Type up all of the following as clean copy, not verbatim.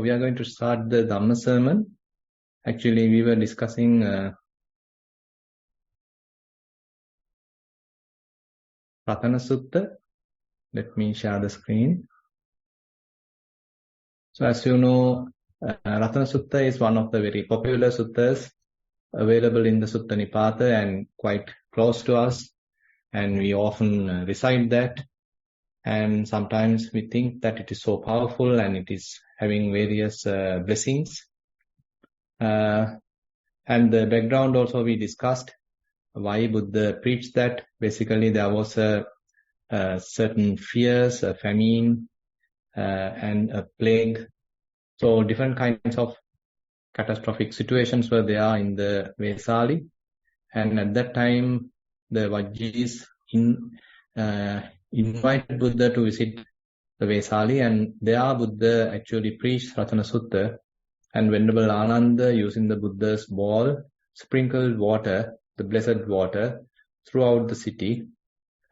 We are going to start the Dhamma sermon. Actually, we were discussing Ratana Sutta. Let me share the screen. So as you know, Ratana Sutta is one of the very popular suttas available in the Sutta Nipata and quite close to us. And we often recite that. And sometimes we think that it is so powerful and it is having various blessings. And the background also we discussed why Buddha preached that. Basically, there was a certain fears, a famine, and a plague. So different kinds of catastrophic situations were there in the Vesali. And at that time, the Vajjis invited Buddha to visit the Vesali, and there Buddha actually preached Ratana Sutta, and Venerable Ananda, using the Buddha's ball, sprinkled water, the blessed water, throughout the city.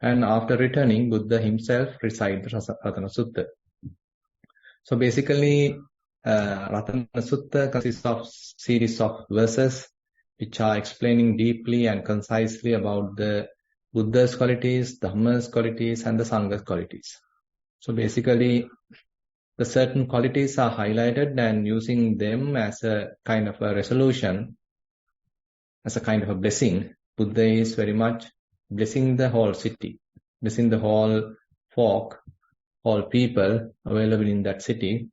And after returning, Buddha himself recited Ratana Sutta. So basically, Ratana Sutta consists of series of verses which are explaining deeply and concisely about the Buddha's qualities, Dhamma's qualities, and the Sangha's qualities. So basically, the certain qualities are highlighted, and using them as a kind of a resolution, as a kind of a blessing, Buddha is very much blessing the whole city, blessing the whole folk, all people available in that city,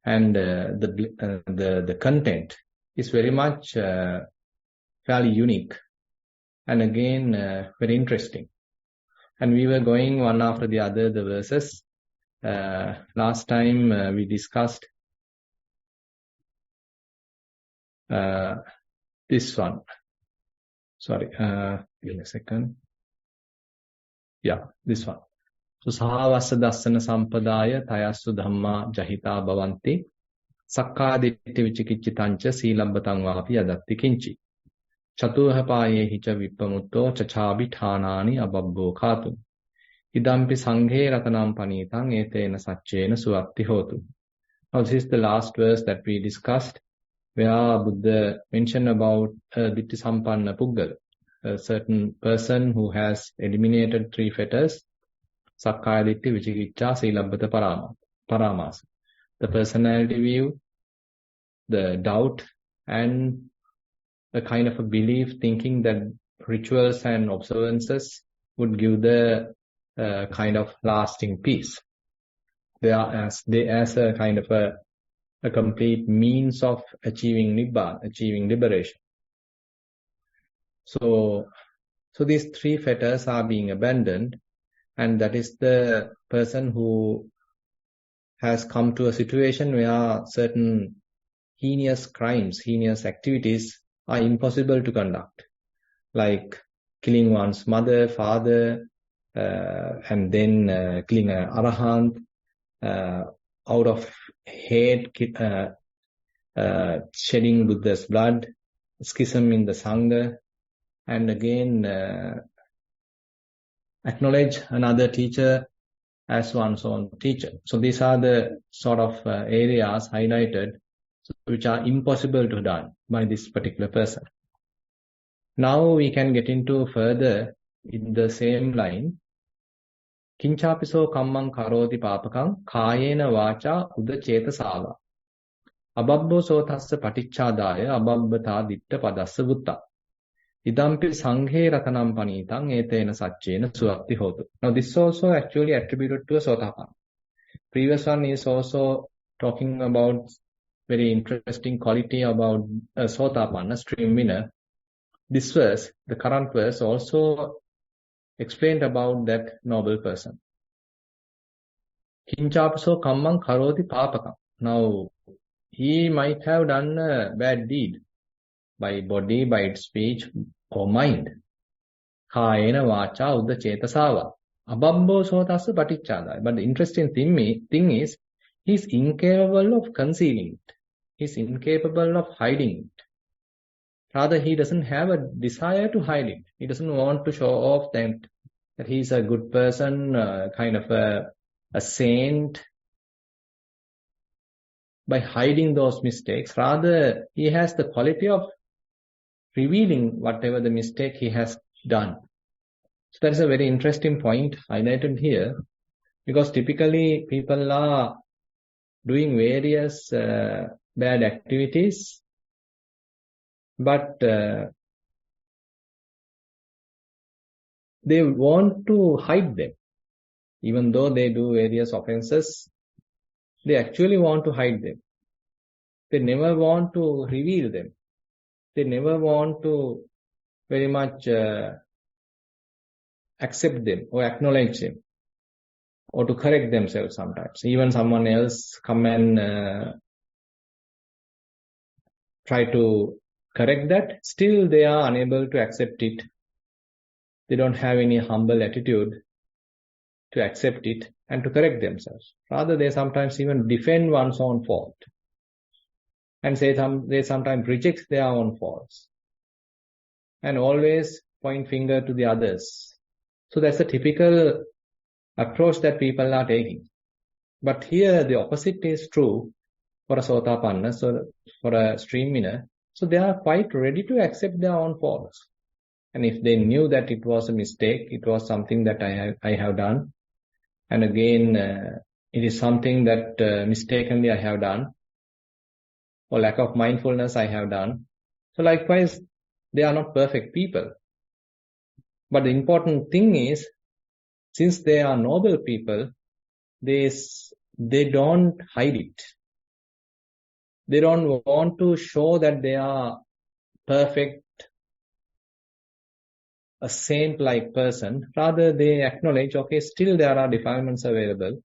and the content is very much fairly unique, and again very interesting. And we were going one after the other the verses. Last time we discussed this one. Sorry, give me a second. Yeah, this one. So sahavassa dassana sampadaya tayassu dhamma jahita bhavanti sakkaditti vichikiccitancha silabbatang vapi yadatti kinchi chatuha paye hicha vippamutto chachabi thanani ababbo khatu idampi sanghe ratanam panitang etena saccena suatti hotu. Now this is the last verse that we discussed, where Buddha mentioned about Ditti Sampanna Puggala, a certain person who has eliminated three fetters, Sakkaya Ditti, Vicikicca, Silabbata Paramasa. The personality view, the doubt, and a kind of a belief thinking that rituals and observances would give the kind of lasting peace. They are as a kind of a complete means of achieving Nibbana, achieving liberation. So these three fetters are being abandoned, and that is the person who has come to a situation where certain heinous crimes, heinous activities are impossible to conduct, like killing one's mother, father, and then killing an arahant out of hate, shedding Buddha's blood, schism in the Sangha, and again acknowledge another teacher as one's own teacher. So these are the sort of areas highlighted which are impossible to be done by this particular person. Now we can get into further in the same line. Kinchapiso kammang karoti papakang kayena vacha uda cetasava ababbo sotassa patichadaya ababbata ditta padassa vutta idampi sanghe ratanam panitang etena saccena suatti hotu. Now this is also actually attributed to a Sotapanna. Previous one is also talking about very interesting quality about a Sotapanna, stream winner. This verse, the current verse, also explained about that noble person. Kinchapaso kammang karoti papakam. Now, he might have done a bad deed by body, by speech, or mind. Kayena vacha uddha cetasava. Ababbo sotassa patichadaya. But the interesting thing is, he is incapable of concealing it. He is incapable of hiding it. Rather, he doesn't have a desire to hide it. He doesn't want to show off that he is a good person, kind of a saint. by hiding those mistakes. Rather, he has the quality of revealing whatever the mistake he has done. So that's a very interesting point highlighted here, because typically people are doing various bad activities, but they want to hide them. Even though they do various offenses, they actually want to hide them. They never want to reveal them. They never want to very much accept them or acknowledge them, or to correct themselves sometimes. Even someone else come and try to correct that, still they are unable to accept it. They don't have any humble attitude to accept it and to correct themselves. Rather, they sometimes even defend one's own fault and they sometimes reject their own faults and always point finger to the others. So that's a typical approach that people are taking. But here the opposite is true for a Sotapanna, so for a stream winner. So they are quite ready to accept their own faults. And if they knew that it was a mistake, it was something that I have done, and again it is something that mistakenly I have done, or lack of mindfulness I have done. So likewise, they are not perfect people. But the important thing is, since they are noble people, they don't hide it. They don't want to show that they are perfect, a saint-like person. Rather, they acknowledge, okay, still there are defilements available.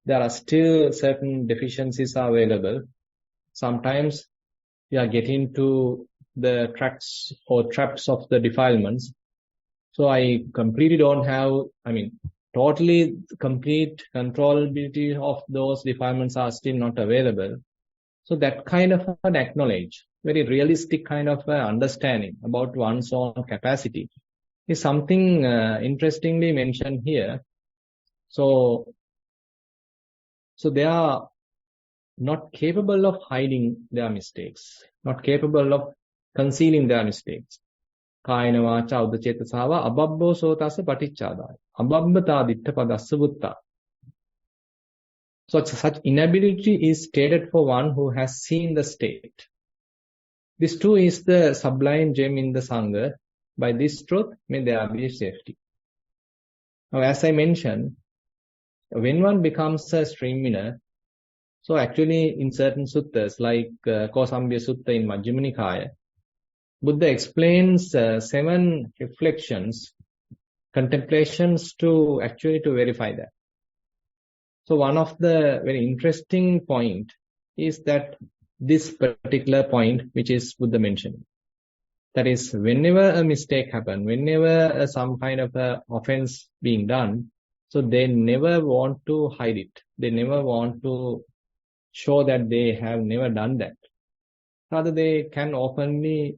There are still certain deficiencies available. Sometimes we are getting to the tracks or traps of the defilements. So I completely don't have, totally complete controllability of those defilements are still not available. So that kind of an acknowledge, very realistic kind of understanding about one's own capacity is something interestingly mentioned here. So they are not capable of hiding their mistakes, not capable of concealing their mistakes. Kayana vacha uddacetasawa ababbo sotasa paticchādāya. Ababbata ditta padassa vutta. So such inability is stated for one who has seen the state. This too is the sublime gem in the Sangha. By this truth, may there be safety. Now, as I mentioned, when one becomes a stream winner, so actually in certain suttas like Kosambya Sutta in Majjhima Nikāya, Buddha explains 7 reflections, contemplations to verify that. So one of the very interesting point is that this particular point which is Buddha mentioned. That is, whenever a mistake happens, whenever some kind of a offense being done, so they never want to hide it. They never want to show that they have never done that. Rather, they can openly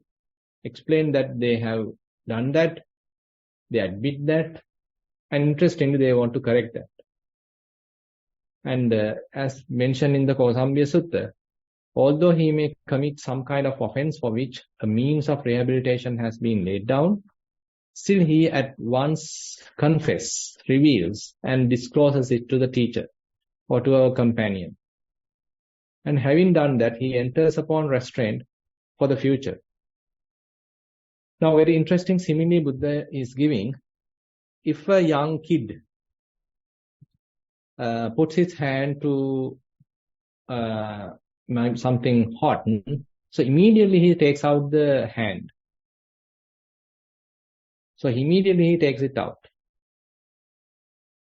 explain that they have done that, they admit that, and interestingly, they want to correct that. And as mentioned in the Kosambya Sutta, although he may commit some kind of offense for which a means of rehabilitation has been laid down, still he at once confesses, reveals, and discloses it to the teacher or to our companion. And having done that, he enters upon restraint for the future. Now, very interesting simile Buddha is giving. If a young kid puts his hand to something hot, so immediately he takes out the hand. So immediately he takes it out.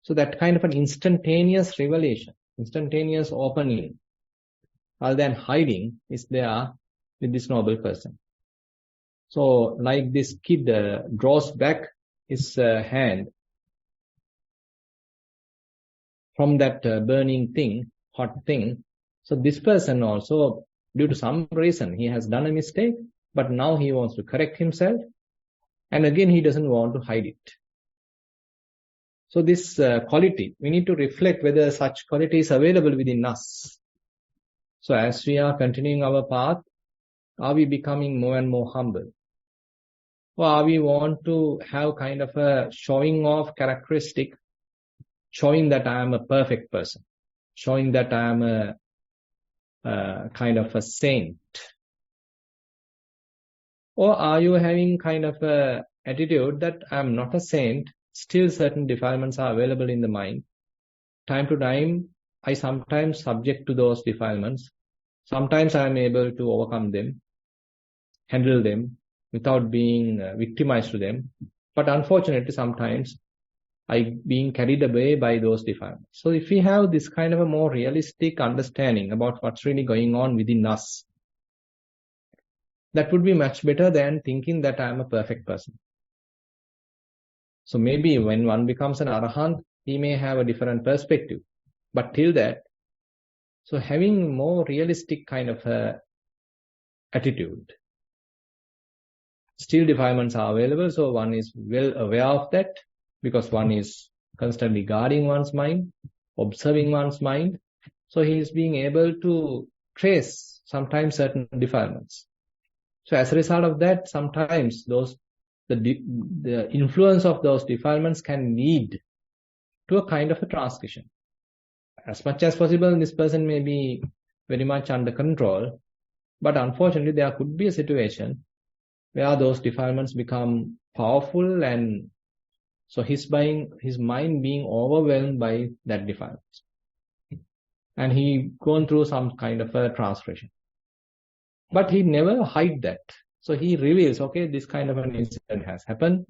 So that kind of an instantaneous revelation, instantaneous opening, rather than hiding, is there with this noble person. So like this kid draws back his hand from that burning thing, hot thing. So this person also, due to some reason, he has done a mistake, but now he wants to correct himself. And again, he doesn't want to hide it. So this quality, we need to reflect whether such quality is available within us. So as we are continuing our path, are we becoming more and more humble? Or are we want to have kind of a showing off characteristic, showing that I am a perfect person, showing that I am a kind of a saint? Or are you having kind of a attitude that I am not a saint, still certain defilements are available in the mind. Time to time, I sometimes subject to those defilements. Sometimes I am able to overcome them, handle them without being victimized to them. But unfortunately, sometimes I being carried away by those defilements. So if we have this kind of a more realistic understanding about what's really going on within us, that would be much better than thinking that I am a perfect person. So maybe when one becomes an arahant, he may have a different perspective. But till that, so having more realistic kind of a attitude. Still defilements are available, so one is well aware of that because one is constantly guarding one's mind, observing one's mind. So he is being able to trace sometimes certain defilements. So as a result of that, sometimes the influence of those defilements can lead to a kind of a transgression. As much as possible, this person may be very much under control, but unfortunately, there could be a situation where those defilements become powerful, and so his mind being overwhelmed by that defilements, and he gone through some kind of a transgression. But he never hide that. So he reveals, okay, this kind of an incident has happened.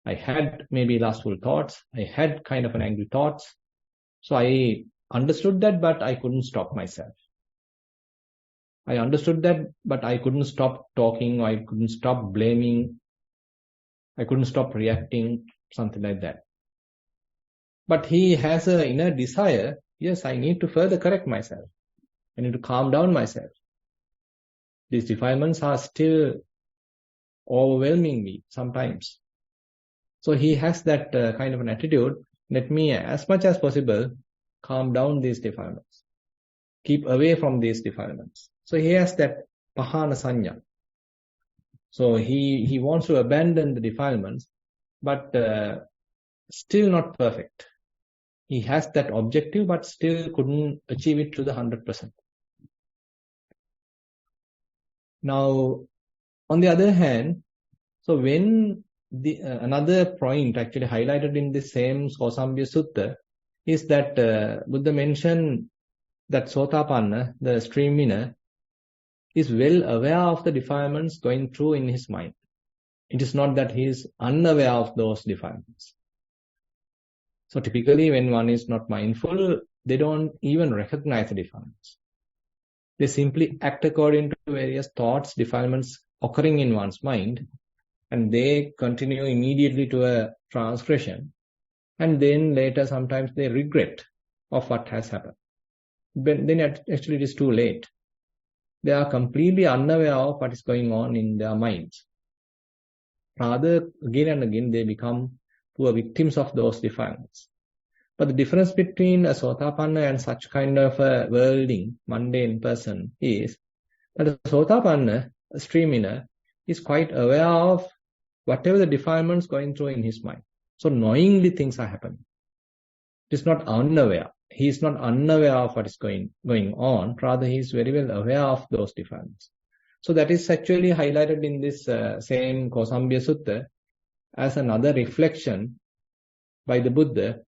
I had maybe lustful thoughts. I had kind of an angry thoughts. So I understood that, but I couldn't stop myself. I understood that, but I couldn't stop talking. I couldn't stop blaming. I couldn't stop reacting, something like that. But he has an inner desire. Yes, I need to further correct myself. I need to calm down myself. These defilements are still overwhelming me sometimes. So he has that kind of an attitude. Let me, as much as possible, calm down these defilements. Keep away from these defilements. So he has that pahana sanya. So he wants to abandon the defilements, but still not perfect. He has that objective, but still couldn't achieve it to the 100%. Now, on the other hand, so when another point actually highlighted in the same Kosambya Sutta is that Buddha mentioned that Sotapanna, the stream winner, is well aware of the defilements going through in his mind. It is not that he is unaware of those defilements. So typically when one is not mindful, they don't even recognize the defilements. They simply act according to various thoughts, defilements occurring in one's mind, and they continue immediately to a transgression. And then later sometimes they regret of what has happened. But then actually it is too late. They are completely unaware of what is going on in their minds. Rather, again and again, they become poor victims of those defilements. But the difference between a Sotapanna and such kind of a worldling, mundane person is that a Sotapanna, a stream winner, is quite aware of whatever the defilements going through in his mind. So knowingly things are happening. It is not unaware. He is not unaware of what is going on. Rather, he is very well aware of those defilements. So that is actually highlighted in this same Kosambya Sutta as another reflection by the Buddha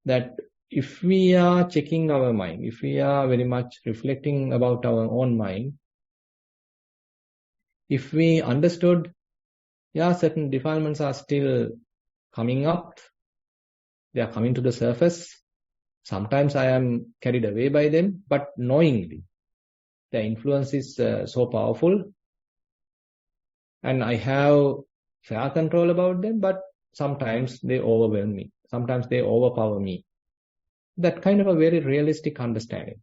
that if we are checking our mind, if we are very much reflecting about our own mind, if we understood, certain defilements are still coming up, they are coming to the surface. Sometimes I am carried away by them, but knowingly. Their influence is so powerful, and I have fair control about them, but sometimes they overwhelm me. Sometimes they overpower me. That kind of a very realistic understanding.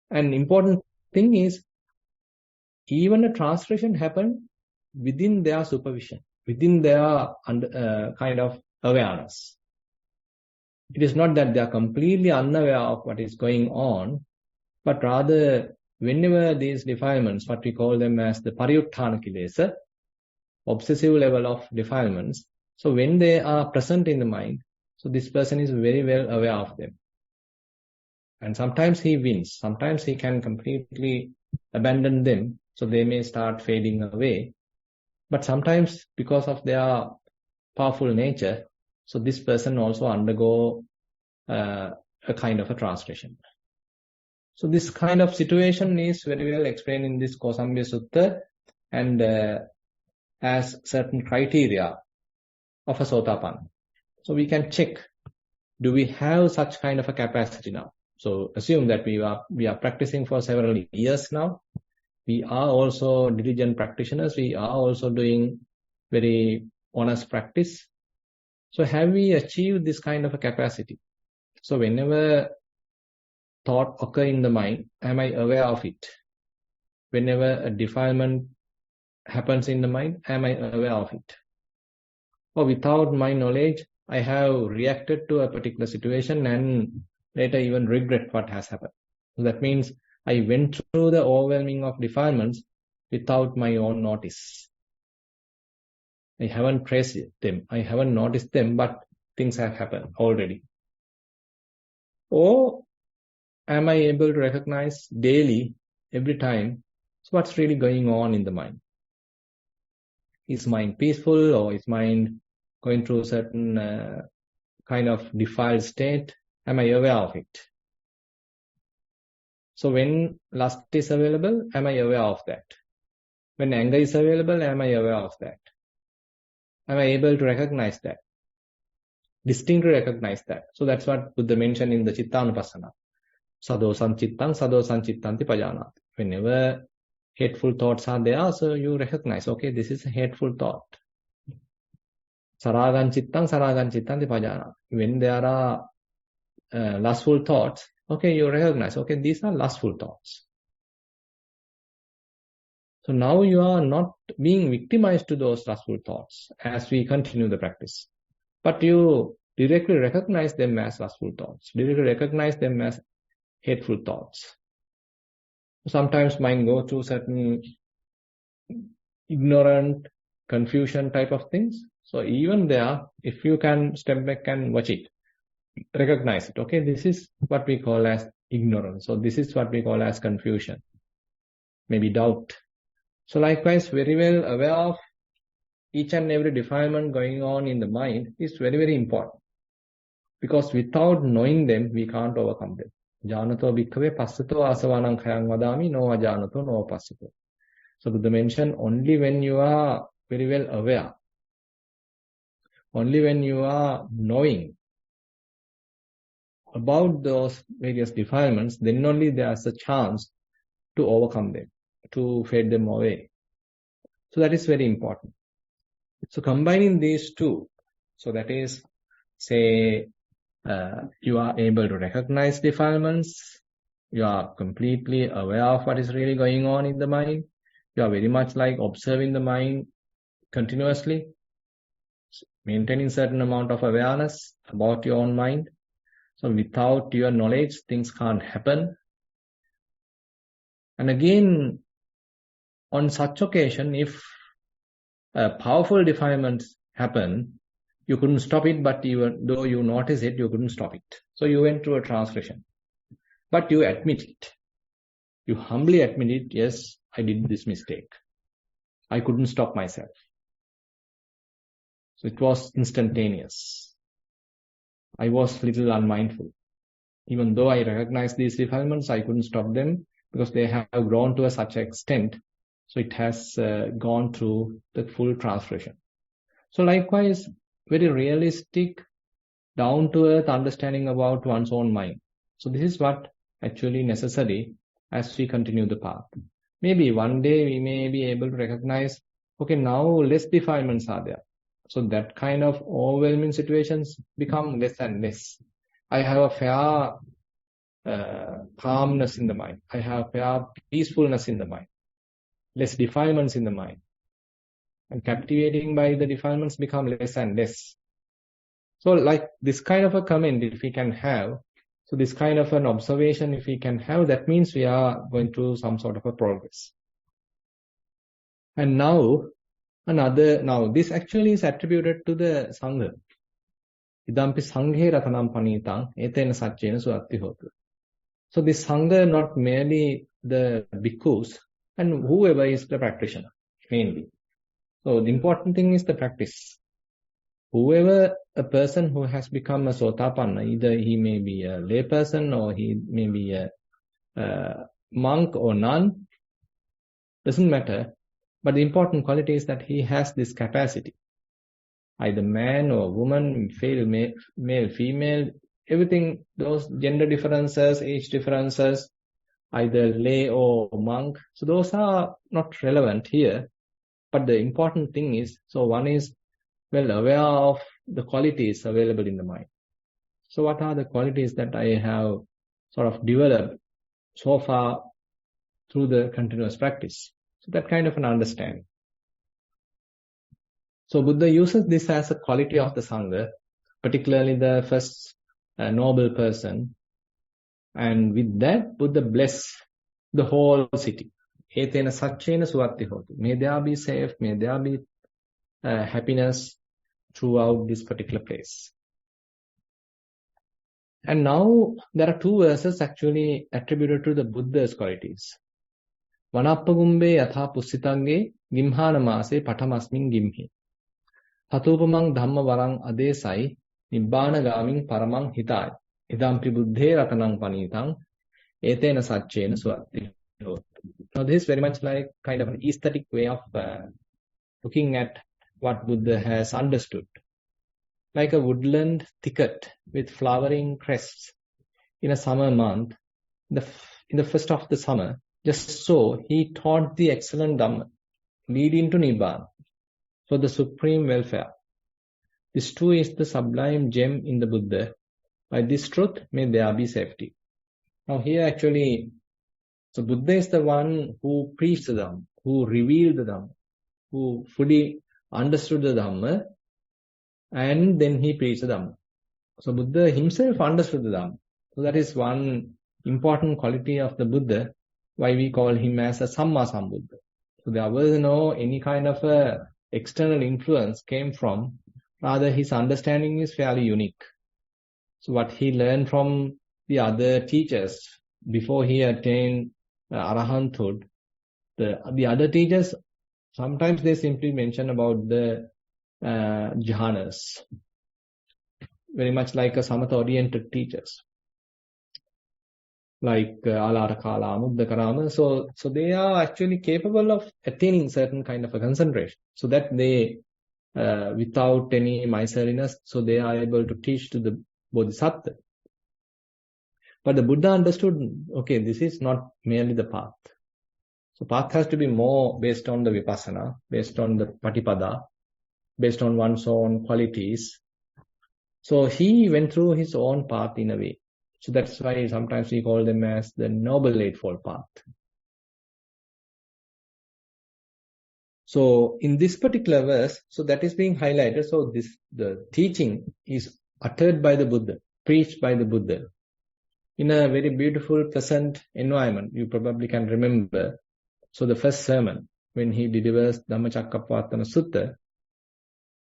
An important thing is, even a transgression happened within their supervision, within their kind of awareness. It is not that they are completely unaware of what is going on, but rather whenever these defilements, what we call them as the pariyuttana kilesa, obsessive level of defilements, so when they are present in the mind, so this person is very well aware of them. And sometimes he wins, sometimes he can completely abandon them, so they may start fading away. But sometimes because of their powerful nature, so this person also undergo a kind of a transgression. So this kind of situation is very well explained in this Kosambya Sutta, and as certain criteria of a Sotapanna. So we can check, do we have such kind of a capacity now? So assume that we are practicing for several years now. We are also diligent practitioners. We are also doing very honest practice. So have we achieved this kind of a capacity? So whenever thought occur in the mind, am I aware of it? Whenever a defilement happens in the mind, am I aware of it? Or without my knowledge, I have reacted to a particular situation and later even regret what has happened. So that means I went through the overwhelming of defilements without my own notice. I haven't traced them, I haven't noticed them, but things have happened already. Or am I able to recognize daily, every time, so what's really going on in the mind? Is mind peaceful, or is mind going through a certain kind of defiled state? Am I aware of it? So when lust is available, am I aware of that? When anger is available, am I aware of that? Am I able to recognize that? Distinctly recognize that. So that's what Buddha mentioned in the Chittanupassana. Sadosan chittanti pajanati. Whenever hateful thoughts are there, so you recognize, okay, this is a hateful thought. Saragan chittanti pajanati. When there are lustful thoughts, okay, you recognize, okay, these are lustful thoughts. So now you are not being victimized to those lustful thoughts as we continue the practice. But you directly recognize them as lustful thoughts, directly recognize them as hateful thoughts. Sometimes mind go through certain ignorant, confusion type of things. So even there, if you can step back and watch it, recognize it. Okay, this is what we call as ignorance. So this is what we call as confusion, maybe doubt. So likewise, very well aware of each and every defilement going on in the mind is very, very important. Because without knowing them, we can't overcome them. Janato bhikkhave passato asavanam khayam vadami no ajanato no passato. So Buddha mentioned, only when you are very well aware, only when you are knowing about those various defilements, then only there's a chance to overcome them, to fade them away. So that is very important. So combining these two, so that is, say, you are able to recognize defilements, you are completely aware of what is really going on in the mind, you are very much like observing the mind continuously, maintaining certain amount of awareness about your own mind. So without your knowledge, things can't happen. And again, on such occasion, if powerful defilements happen, you couldn't stop it, but even though you notice it, you couldn't stop it. So you went through a transgression. But you admit it. You humbly admit it, yes, I did this mistake. I couldn't stop myself. So it was instantaneous. I was little unmindful. Even though I recognized these defilements, I couldn't stop them because they have grown to such an extent. So it has gone through the full transgression. So likewise, very realistic, down-to-earth understanding about one's own mind. So this is what actually necessary as we continue the path. Maybe one day we may be able to recognize, okay, now less defilements are there. So that kind of overwhelming situations become less and less. I have a fair calmness in the mind. I have fair peacefulness in the mind. Less defilements in the mind. And captivating by the defilements become less and less. So like this kind of a comment, if we can have, so this kind of an observation, if we can have, that means we are going through some sort of a progress. And now this actually is attributed to the Sangha. Idampi Sanghe Ratanam Panitang, Etena Satchena Suatti Hotu. So this Sangha, not merely the bhikkhus, and whoever is the practitioner, mainly. So the important thing is the practice. Whoever a person who has become a Sotapanna, either he may be a lay person or he may be a monk or nun, doesn't matter. But the important quality is that he has this capacity. Either man or woman, male, female, everything, those gender differences, age differences, either lay or monk. So those are not relevant here. But the important thing is, so one is well aware of the qualities available in the mind. So what are the qualities that I have sort of developed so far through the continuous practice? So that kind of an understanding. So Buddha uses this as a quality of the Sangha, particularly the first noble person. And with that, Buddha bless the whole city. Etena Satchena Suvatti Hotu. May there be safe, may there be happiness throughout this particular place. And now there are two verses actually attributed to the Buddha's qualities. Vanappagumbe yatha pussitange gimhana mase patamasmin gimhi. Hatupamang dhamma varang adesai nibbana gaming paramang hitai. Idampi buddhe ratanang panitang etena satchena suatti. Now this is very much like kind of an aesthetic way of looking at what Buddha has understood. Like a woodland thicket with flowering crests in a summer month, in the first of the summer, just so he taught the excellent Dhamma, leading to Nibbana, for the supreme welfare. This too is the sublime gem in the Buddha. By this truth, may there be safety. Now here actually, so Buddha is the one who preached the Dhamma, who revealed the Dhamma, who fully understood the Dhamma, and then he preached the Dhamma. So Buddha himself understood the Dhamma. So that is one important quality of the Buddha, why we call him as a Samma Sambuddha. So there was no any kind of a external influence came from, rather his understanding is fairly unique. So what he learned from the other teachers before he attained Arahanthood, the other teachers, sometimes they simply mention about the jhanas, very much like a samatha-oriented teachers, like Alara Kala, Muddhakarama. So they are actually capable of attaining certain kind of a concentration, so that they, without any miserliness, so they are able to teach to the Bodhisattva. But the Buddha understood, okay, this is not merely the path. So path has to be more based on the vipassana, based on the patipada, based on one's own qualities. So he went through his own path in a way. So that's why sometimes we call them as the Noble Eightfold Path. So in this particular verse, so that is being highlighted. So the teaching is uttered by the Buddha, preached by the Buddha, in a very beautiful, pleasant environment. You probably can remember. So the first sermon, when he delivers Dhammacakkappavattana Sutta,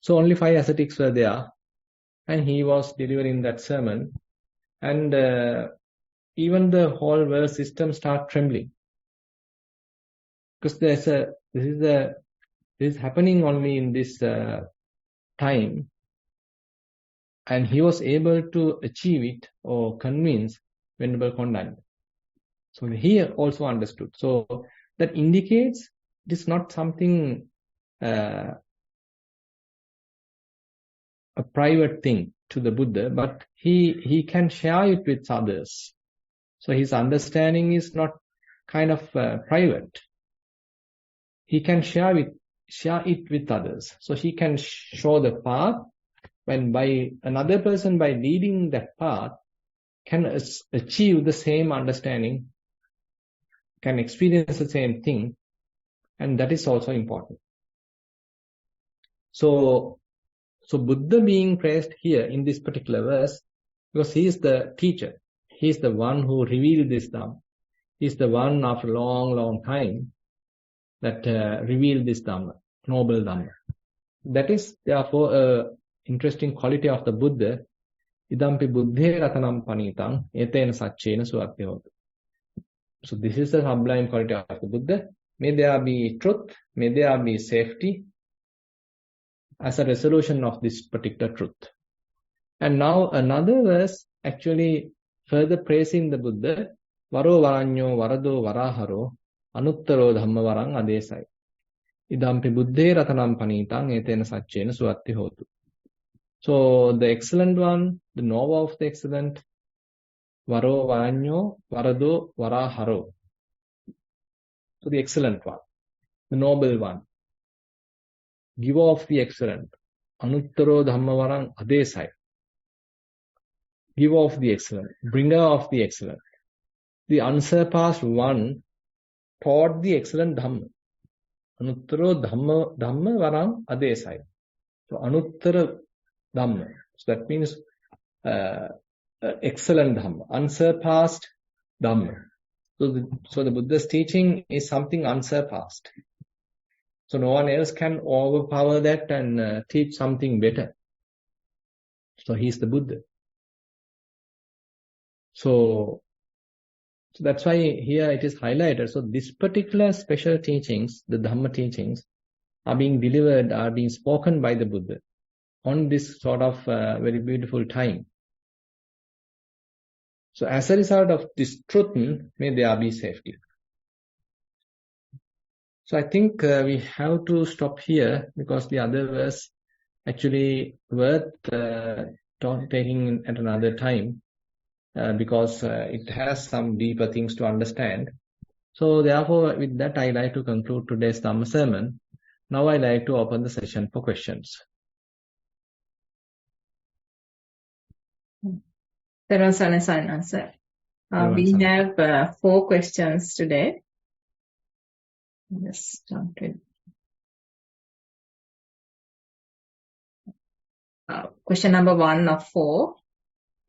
so only 5 ascetics were there, and he was delivering that sermon, and even the whole world system started trembling, because this is happening only in this time, and he was able to achieve it or convince Venerable Kondana. So he also understood. So that indicates it is not something a private thing to the Buddha, but he can share it with others. So his understanding is not kind of private. He can share it with others. So he can show the path, when by another person, by leading that path, can achieve the same understanding, can experience the same thing, and that is also important. So So Buddha being praised here in this particular verse, because he is the teacher. He is the one who revealed this Dhamma. He is the one after a long, long time that revealed this Dhamma, noble Dhamma. That is therefore a interesting quality of the Buddha. Idampi buddhe ratanam panitang etena satchena suvatyotu. So this is the sublime quality of the Buddha. May there be truth, may there be safety as a resolution of this particular truth. And now another verse actually further praising the Buddha. Varo varanyo varado varaharo anuttaro dhammavarang adesai. Idampi buddhe ratanam panitang etena satchena suvatthi hotu. So the excellent one, the Nova of the excellent, Varo varanyo varado varaharo. So the excellent one, the noble one, giver of the excellent, anuttaro dhammavarang adesai. Giver of the excellent, bringer of the excellent. The unsurpassed one taught the excellent Dhamma. Anuttaro dhamma varang adesai. So anuttara Dhamma. So that means excellent Dhamma, unsurpassed Dhamma. So the Buddha's teaching is something unsurpassed. So no one else can overpower that and teach something better. So he is the Buddha. So that's why here it is highlighted. So this particular special teachings, the Dhamma teachings, are being delivered, are being spoken by the Buddha on this sort of very beautiful time. So as a result of this truth, may there be safety. So I think we have to stop here because the other verse actually worth taking at another time. Because it has some deeper things to understand. So therefore, with that, I like to conclude today's Dhamma sermon. Now I like to open the session for questions. Thero answer. We have 4 questions today. Let's start with question number 1 of 4.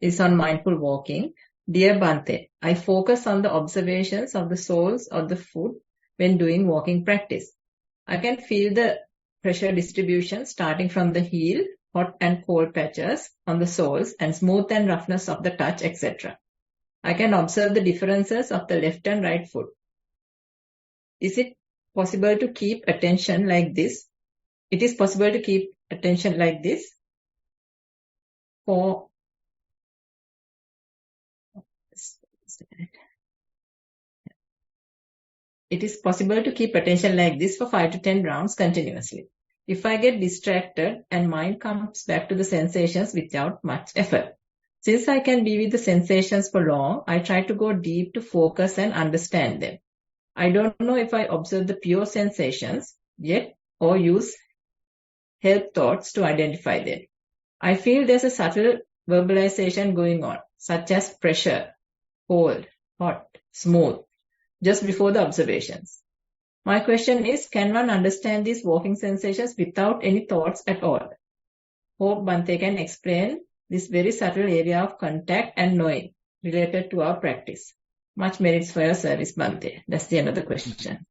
Is on mindful walking. Dear Bhante, I focus on the observations of the soles of the foot when doing walking practice. I can feel the pressure distribution starting from the heel, hot and cold patches on the soles, and smooth and roughness of the touch, etc. I can observe the differences of the left and right foot. Is it possible to keep attention like this? It is possible to keep attention like this for It is possible to keep attention like this for 5 to 10 rounds continuously. If I get distracted and mind comes back to the sensations without much effort. Since I can be with the sensations for long, I try to go deep to focus and understand them. I don't know if I observe the pure sensations yet or use help thoughts to identify them. I feel there's a subtle verbalization going on, such as pressure, cold, hot, smooth, just before the observations. My question is, can one understand these walking sensations without any thoughts at all? Hope Bhante can explain this very subtle area of contact and knowing related to our practice. Much merits for your service, Bhante. That's the end of the question.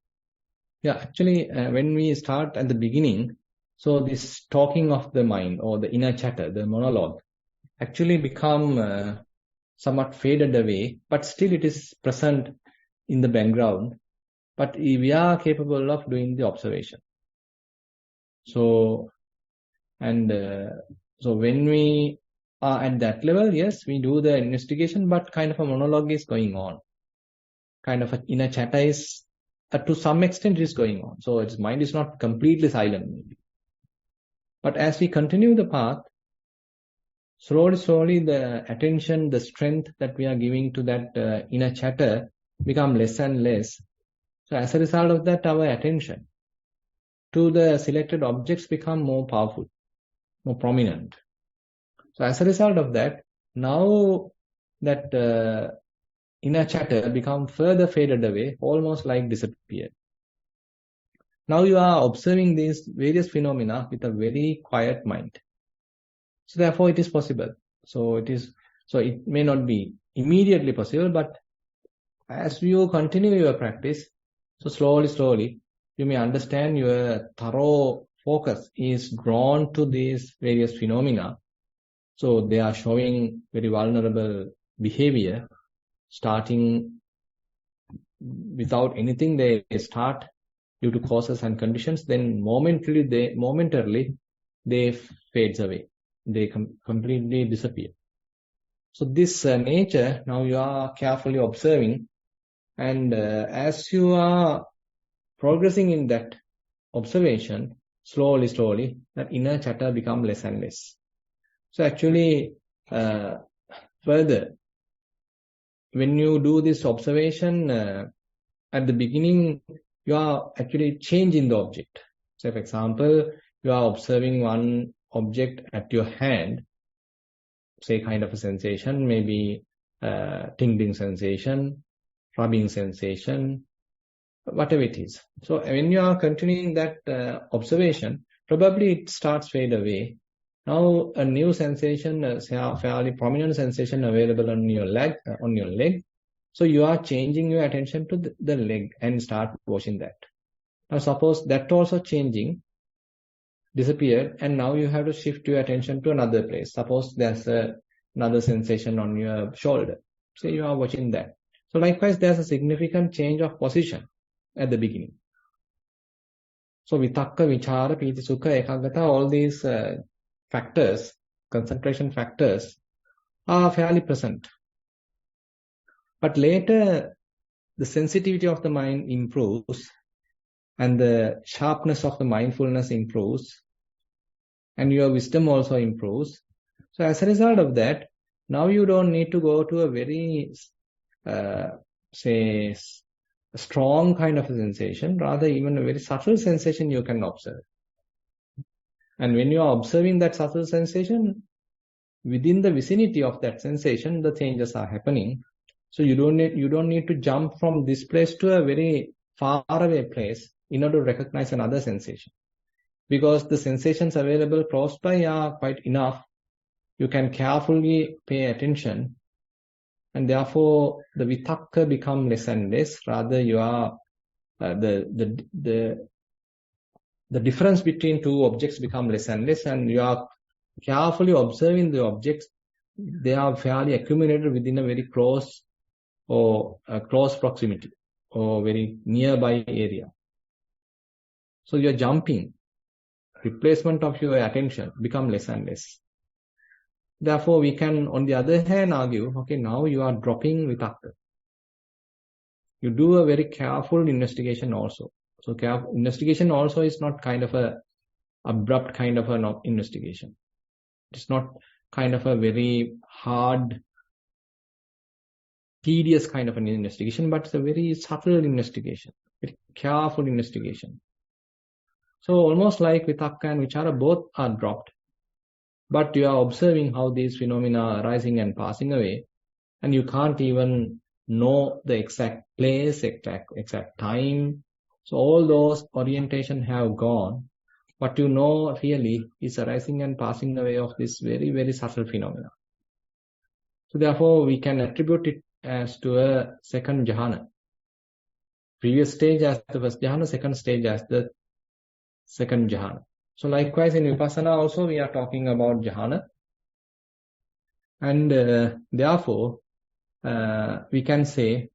Yeah, actually, when we start at the beginning, so this talking of the mind or the inner chatter, the monologue, actually become somewhat faded away, but still it is present in the background. But we are capable of doing the observation. So when we are at that level, yes, we do the investigation, but kind of a monologue is going on. Kind of an inner chatter is, to some extent, is going on. So its mind is not completely silent, maybe. But as we continue the path, slowly the attention, the strength that we are giving to that inner chatter become less and less. So as a result of that, our attention to the selected objects become more powerful, more prominent. So as a result of that, now that inner chatter become further faded away, almost like disappeared. Now you are observing these various phenomena with a very quiet mind. So therefore it is possible. So it may not be immediately possible, but as you continue your practice, so slowly, you may understand your thorough focus is drawn to these various phenomena. So they are showing very vulnerable behavior, starting without anything, they start due to causes and conditions, then momentarily they fades away. They completely disappear. So this nature, now you are carefully observing, and as you are progressing in that observation, slowly, that inner chatter becomes less and less. So actually, further, when you do this observation, at the beginning, you are actually changing the object. So, for example, you are observing one object at your hand, say kind of a sensation, maybe tingling sensation, rubbing sensation, whatever it is. So when you are continuing that observation, probably it starts fade away. Now a new sensation, a fairly prominent sensation available on your leg. So you are changing your attention to the leg and start watching that. Now suppose that also changing, disappeared, and now you have to shift your attention to another place. Suppose there's another sensation on your shoulder. So you are watching that. So likewise, there's a significant change of position at the beginning. So vitakka, vichara, piti, sukha, ekaggata, all these factors, concentration factors, are fairly present. But later, the sensitivity of the mind improves, and the sharpness of the mindfulness improves, and your wisdom also improves. So as a result of that, now you don't need to go to a very, say, a strong kind of a sensation, rather even a very subtle sensation you can observe. And when you are observing that subtle sensation, within the vicinity of that sensation, the changes are happening. So you don't need to jump from this place to a very far away place in order to recognize another sensation. Because the sensations available close by are quite enough. You can carefully pay attention, and therefore the vitakka become less and less. Rather, you are the difference between two objects become less and less, and you are carefully observing the objects. They are fairly accumulated within a very close proximity or very nearby area. So you are jumping. Replacement of your attention become less and less. Therefore, we can, on the other hand, argue, okay, now you are dropping vitakka. You do a very careful investigation also. So investigation also is not kind of a abrupt kind of an investigation. It's not kind of a very hard, tedious kind of an investigation, but it's a very subtle investigation, very careful investigation. So almost like vitakka and vichara, both are dropped. But you are observing how these phenomena are arising and passing away, and you can't even know the exact place, exact time. So all those orientation have gone. What you know really is arising and passing away of this very, very subtle phenomena. So therefore, we can attribute it as to a second jhana. Previous stage as the first jhana, second stage as the second jhana. So likewise in Vipassana also we are talking about jhana. And therefore, we can say,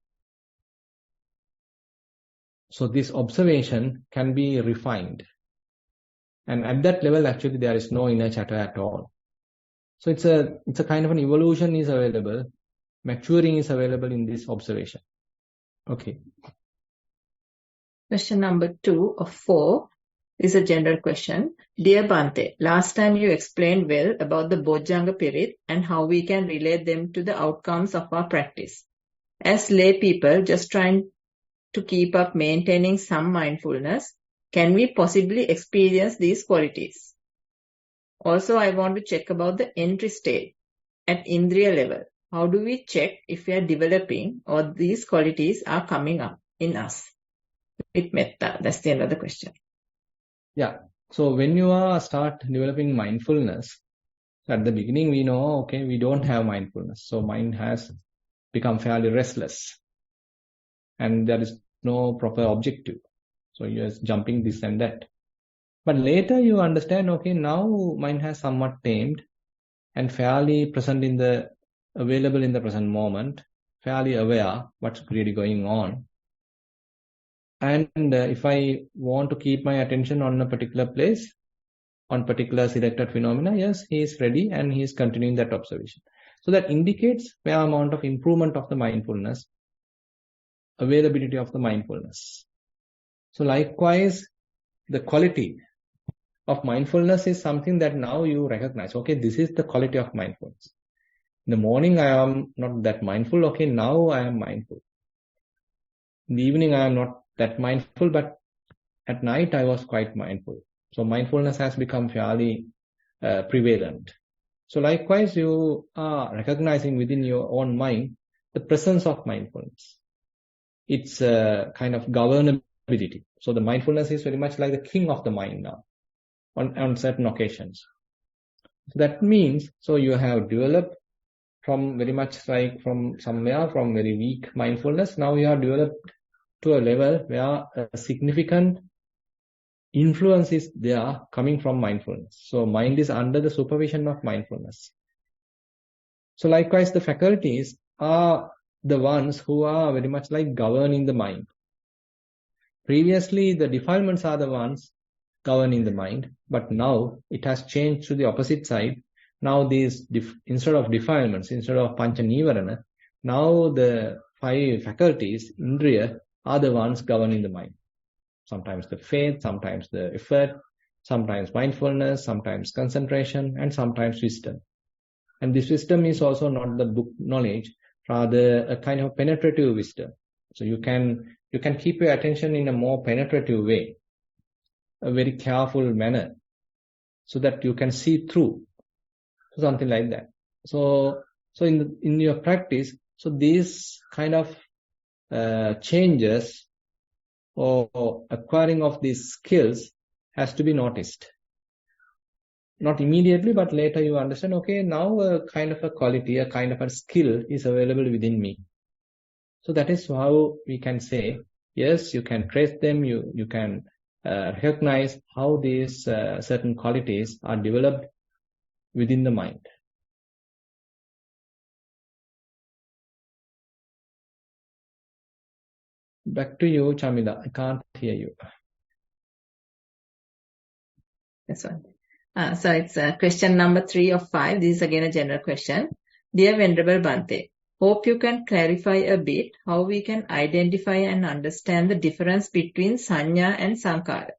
so this observation can be refined. And at that level, actually, there is no inner chatter at all. So it's a kind of an evolution is available, maturing is available in this observation. Okay. Question number 2 of 4 is a general question. Dear Bhante, last time you explained well about the Bojjhanga Pirit and how we can relate them to the outcomes of our practice. As lay people just trying to keep up maintaining some mindfulness, can we possibly experience these qualities? Also, I want to check about the entry state at Indriya level. How do we check if we are developing or these qualities are coming up in us? With metta, that's the end of the question. Yeah. So when you start developing mindfulness, At the beginning, we know, okay, we don't have mindfulness. So mind has become fairly restless. And there is no proper objective. So you're jumping this and that. But later you understand, okay, now mind has somewhat tamed and fairly present available in the present moment, fairly aware what's really going on. And if I want to keep my attention on a particular place, on particular selected phenomena, yes, he is ready and he is continuing that observation. So that indicates fair amount of improvement of the mindfulness, availability of the mindfulness. So likewise, the quality of mindfulness is something that now you recognize. Okay, this is the quality of mindfulness. In the morning, I am not that mindful. Okay, now I am mindful. In the evening, I am not that mindful, but at night, I was quite mindful. So mindfulness has become fairly prevalent. So likewise, you are recognizing within your own mind the presence of mindfulness. It's a kind of governability. So the mindfulness is very much like the king of the mind now on certain occasions. So that means, so you have developed from very much like from somewhere, from very weak mindfulness, now you have developed to a level where a significant influence is there coming from mindfulness. So mind is under the supervision of mindfulness. So likewise, the faculties are the ones who are very much like governing the mind. Previously, the defilements are the ones governing the mind, but now it has changed to the opposite side. Now these, instead of defilements, instead of pancha nivarana, now the 5 faculties, indriya, are the ones governing the mind. Sometimes the faith, sometimes the effort, sometimes mindfulness, sometimes concentration, and sometimes wisdom. And this wisdom is also not the book knowledge, rather a kind of penetrative wisdom. So you can keep your attention in a more penetrative way, a very careful manner, so that you can see through, something like that. So in your practice, so these kind of changes or acquiring of these skills has to be noticed. Not immediately, but later you understand, okay, now a kind of a quality, a kind of a skill is available within me. So that is how we can say, yes, you can trace them, you can recognize how these certain qualities are developed within the mind. Back to you, Chamila. I can't hear you. That's one. So it's question number 3 of 5. This is again a general question. Dear Venerable Bhante, hope you can clarify a bit how we can identify and understand the difference between sanya and sankhara.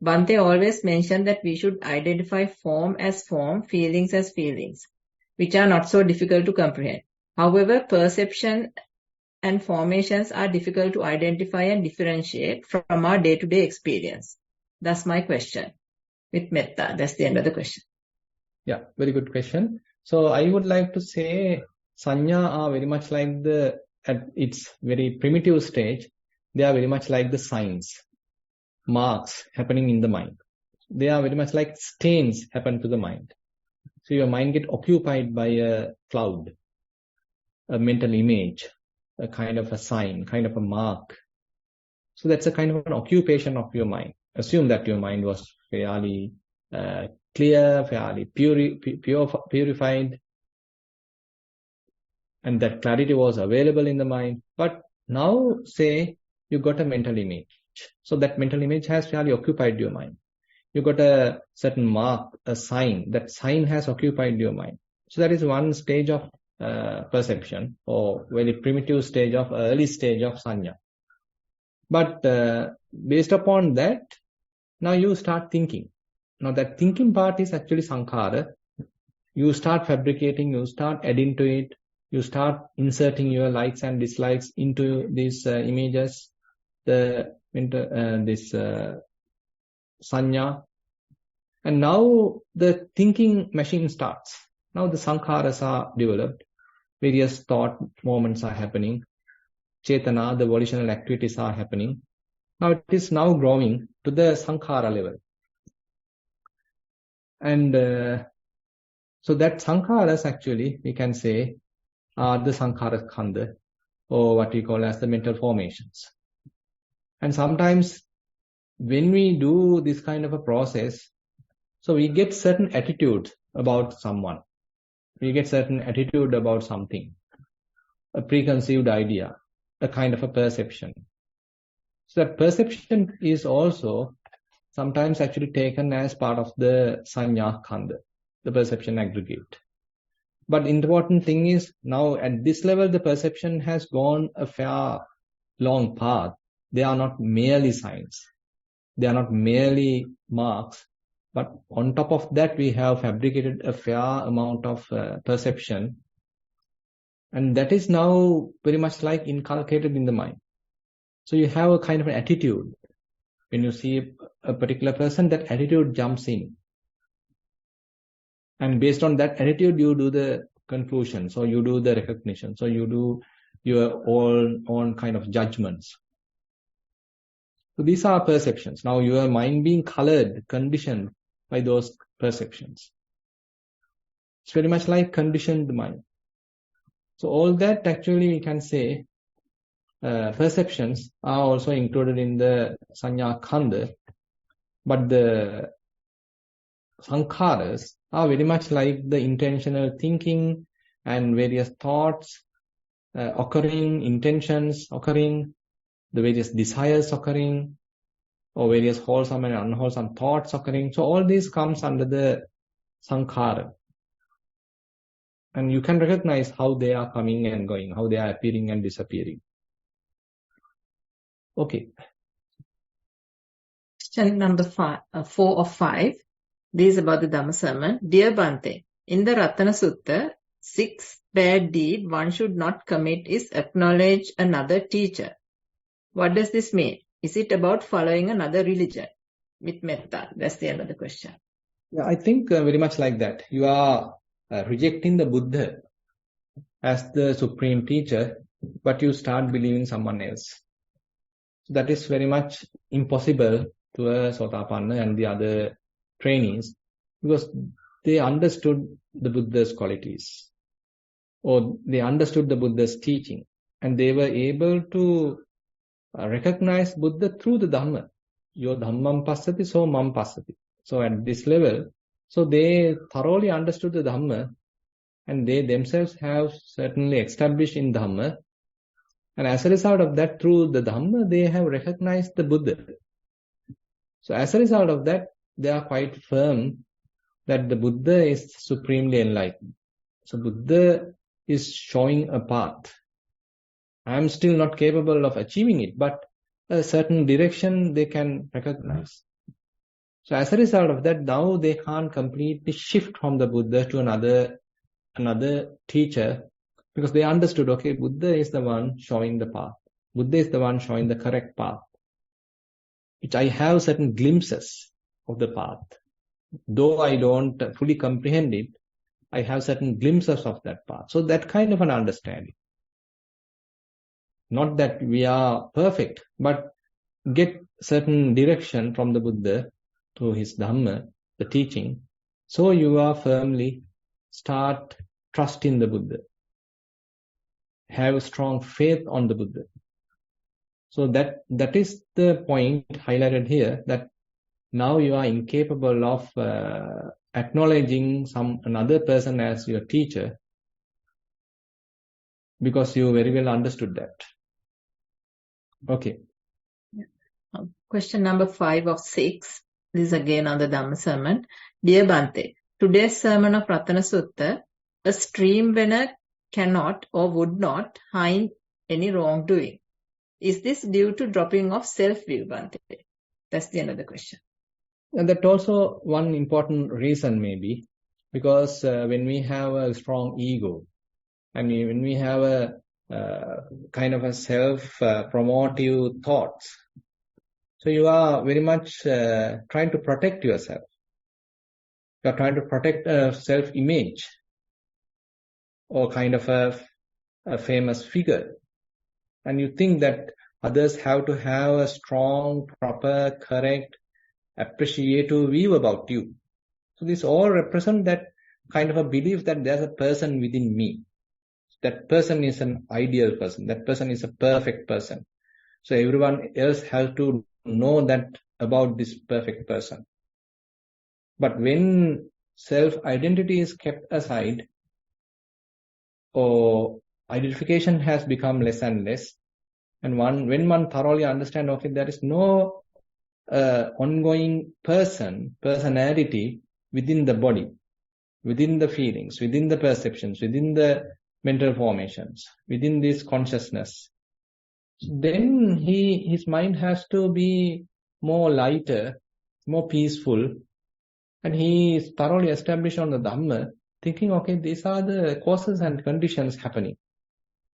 Bhante always mentioned that we should identify form as form, feelings as feelings, which are not so difficult to comprehend. However, perception and formations are difficult to identify and differentiate from our day-to-day experience. That's my question. With metta, that's the end of the question. Yeah, very good question. So I would like to say sanya are very much like at its very primitive stage, they are very much like the signs, marks happening in the mind. They are very much like stains happen to the mind. So your mind get occupied by a cloud, a mental image, a kind of a sign, kind of a mark. So that's a kind of an occupation of your mind. Assume that your mind was fairly clear, fairly purified, and that clarity was available in the mind. But now, say, you got a mental image. So that mental image has fairly occupied your mind. You got a certain mark, a sign. That sign has occupied your mind. So that is one stage of perception, or very primitive stage of, early stage of sanya. But based upon that, now you start thinking. Now that thinking part is actually sankhara. You start fabricating, you start adding to it, you start inserting your likes and dislikes into these images, this sanya. And now the thinking machine starts. Now the sankharas are developed. Various thought moments are happening. Chetana, the volitional activities are happening. Now it is now growing to the sankhara level. And So that sankharas actually, we can say, are the sankhara khanda, or what we call as the mental formations. And sometimes when we do this kind of a process, so we get certain attitudes about someone. We get certain attitude about something, a preconceived idea, a kind of a perception. So that perception is also sometimes actually taken as part of the sanya khanda, the perception aggregate. But important thing is now at this level, the perception has gone a fair long path. They are not merely signs. They are not merely marks. But on top of that, we have fabricated a fair amount of perception. And that is now very much like inculcated in the mind. So you have a kind of an attitude. When you see a particular person, that attitude jumps in. And based on that attitude, you do the conclusion. So you do the recognition. So you do your own kind of judgments. So these are perceptions. Now your mind being colored, conditioned by those perceptions. It's very much like conditioned mind. So all that actually we can say perceptions are also included in the sanya khanda, but the sankharas are very much like the intentional thinking and various thoughts occurring, intentions occurring, the various desires occurring, or various wholesome and unwholesome thoughts occurring. So all these comes under the sankhara. And you can recognize how they are coming and going, how they are appearing and disappearing. Okay. Question number 4 of 5. This is about the Dhamma sermon. Dear Bhante, in the Ratana Sutta, 6 bad deed one should not commit is acknowledge another teacher. What does this mean? Is it about following another religion with metta? That's the end of the question. Yeah, I think very much like that. You are rejecting the Buddha as the supreme teacher, but you start believing someone else. So that is very much impossible to a Sotapanna and the other trainees, because they understood the Buddha's qualities, or they understood the Buddha's teaching, and they were able to recognize Buddha through the Dhamma. Your Dhammam passati, so mam passati. So at this level, so they thoroughly understood the Dhamma, and they themselves have certainly established in Dhamma. And as a result of that, through the Dhamma, they have recognized the Buddha. So as a result of that, they are quite firm that the Buddha is supremely enlightened. So Buddha is showing a path. I am still not capable of achieving it, but a certain direction they can recognize. So as a result of that, now they can't completely shift from the Buddha to another teacher, because they understood, okay, Buddha is the one showing the path. Buddha is the one showing the correct path, which I have certain glimpses of the path. Though I don't fully comprehend it, I have certain glimpses of that path. So that kind of an understanding. Not that we are perfect, but get certain direction from the Buddha through his Dhamma, the teaching. So you are firmly start trusting the Buddha. Have a strong faith on the Buddha. So that is the point highlighted here, that now you are incapable of acknowledging another person as your teacher, because you very well understood that. Okay. Question number 5 of 6. This is again on the Dhamma sermon. Dear Bhante, today's sermon of Ratana Sutta, a stream winner cannot or would not hide any wrongdoing. Is this due to dropping of self-view, Bhante? That's the end of the question. And that also one important reason maybe, because when we have a strong ego, and when we have a kind of a self-promotive thoughts, so you are very much trying to protect yourself. You are trying to protect a self-image, or kind of a famous figure. And you think that others have to have a strong, proper, correct, appreciative view about you. So this all represent that kind of a belief that there's a person within me. That person is an ideal person. That person is a perfect person. So everyone else has to know that about this perfect person. But when self-identity is kept aside, or identification has become less and less, and when one thoroughly understands, okay, there is no ongoing personality within the body, within the feelings, within the perceptions, within the mental formations, within this consciousness, then his mind has to be more lighter, more peaceful, and he is thoroughly established on the Dhamma, thinking, okay, these are the causes and conditions happening.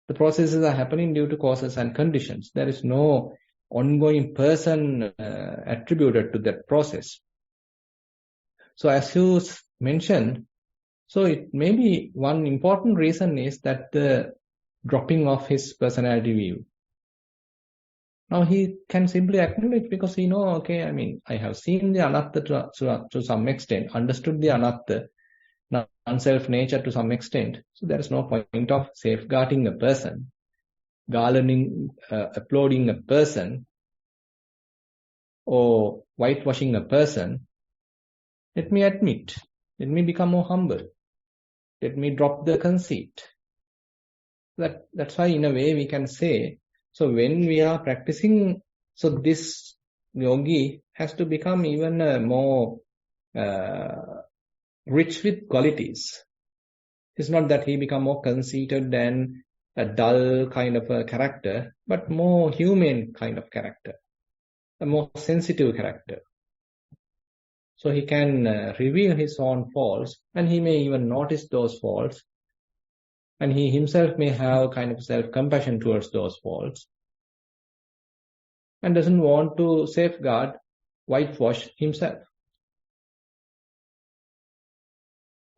The processes are happening due to causes and conditions. There is no ongoing person attributed to that process. So as you mentioned, so it may be one important reason is that the dropping of his personality view. Now he can simply acknowledge because he know, okay, I mean, I have seen the anatta to some extent, understood the anatta, non-self nature to some extent. So there is no point of safeguarding a person, garlanding, applauding a person, or whitewashing a person. Let me admit, let me become more humble. Let me drop the conceit. That's why in a way we can say, so when we are practicing, so this yogi has to become even more rich with qualities. It's not that he become more conceited and a dull kind of a character, but more human kind of character, a more sensitive character. So he can reveal his own faults, and he may even notice those faults, and he himself may have kind of self-compassion towards those faults, and doesn't want to safeguard, whitewash himself.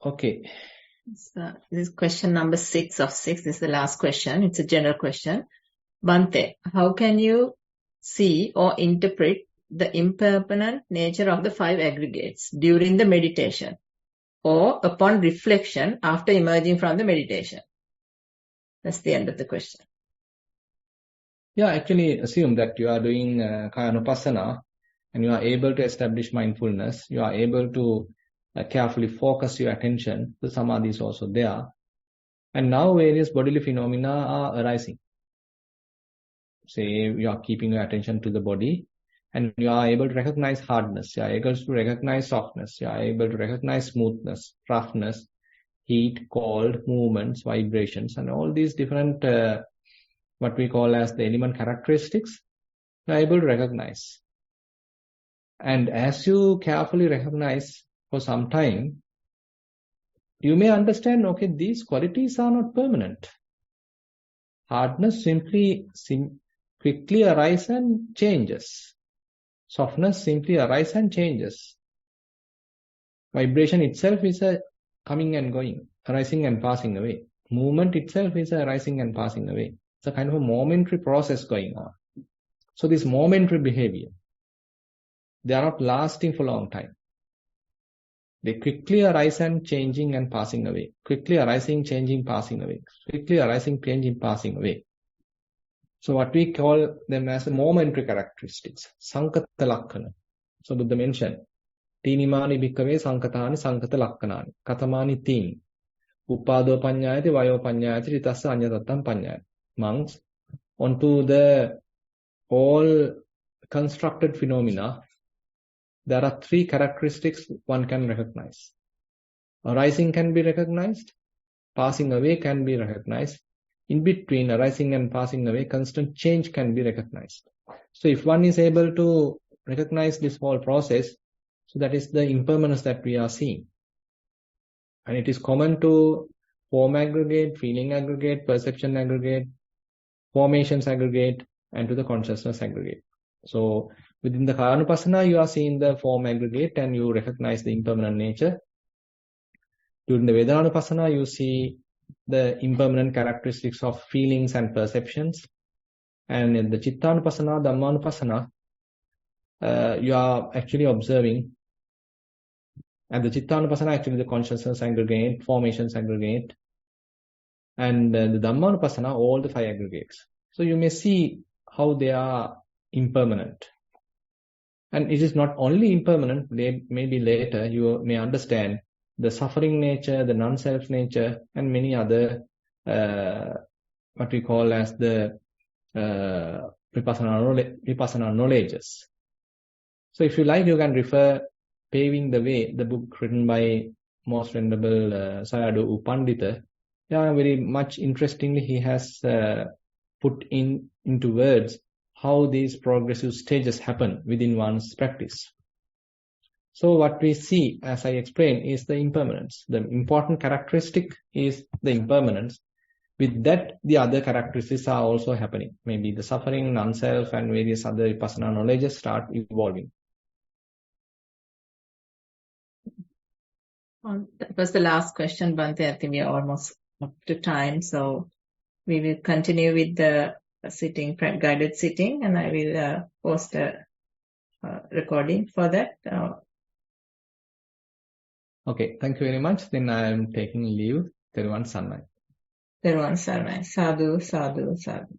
Okay. So this is question number 6 of 6. This is the last question. It's a general question. Bhante, how can you see or interpret the impermanent nature of the 5 aggregates during the meditation or upon reflection after emerging from the meditation? That's the end of the question. Yeah, actually assume that you are doing Kayanupassana and you are able to establish mindfulness. You are able to carefully focus your attention. The samadhi is also there. And now various bodily phenomena are arising. Say you are keeping your attention to the body and you are able to recognize hardness. You are able to recognize softness. You are able to recognize smoothness, roughness, heat, cold, movements, vibrations, and all these different what we call as the element characteristics, you are able to recognize. And as you carefully recognize for some time, you may understand, okay, these qualities are not permanent. Hardness simply quickly arises and changes. Softness simply arises and changes. Vibration itself is a coming and going, arising and passing away. Movement itself is a arising and passing away. It's a kind of a momentary process going on. So this momentary behavior, they are not lasting for a long time. They quickly arise and changing and passing away. Quickly arising, changing, passing away. Quickly arising, changing, passing away. So what we call them as the momentary characteristics. Sankata lakkana. So Buddha mentioned, Tinimani bhikkave sankatani sankata lakkanani. Katamani tin. Upado panyayati, vayo panyayati, ritassa anyatatam panyayati. Monks, onto the all constructed phenomena, there are 3 characteristics one can recognize. Arising can be recognized, passing away can be recognized. In between arising and passing away, constant change can be recognized. So if one is able to recognize this whole process, so that is the impermanence that we are seeing. And it is common to form aggregate, feeling aggregate, perception aggregate, formations aggregate, and to the consciousness aggregate. So within the Kayanupassana, you are seeing the form aggregate and you recognize the impermanent nature. During the Vedananupassana, you see the impermanent characteristics of feelings and perceptions. And in the Chittanupassana, Dhammanupassana, you are actually observing And the Chittanupassana, actually the consciousness aggregate, formations aggregate, and the Dhammanupassana, all the 5 aggregates. So you may see how they are impermanent. And it is not only impermanent, maybe later you may understand the suffering nature, the non-self nature, and many other, what we call as the vipassana knowledges. So if you like, you can refer Paving the Way, the book written by Most Venerable Sayadaw U Pandita. Yeah, very much interestingly, he has put into words how these progressive stages happen within one's practice. So what we see, as I explained, is the impermanence. The important characteristic is the impermanence. With that, the other characteristics are also happening. Maybe the suffering, non-self, and various other vipassana knowledges start evolving. That was the last question, Bhante. I think we are almost up to time. So we will continue with the guided sitting, and I will post a recording for that. Okay, thank you very much. Then I am taking leave. Thero Saranai. Thero Saranai. Sadhu, sadhu, sadhu.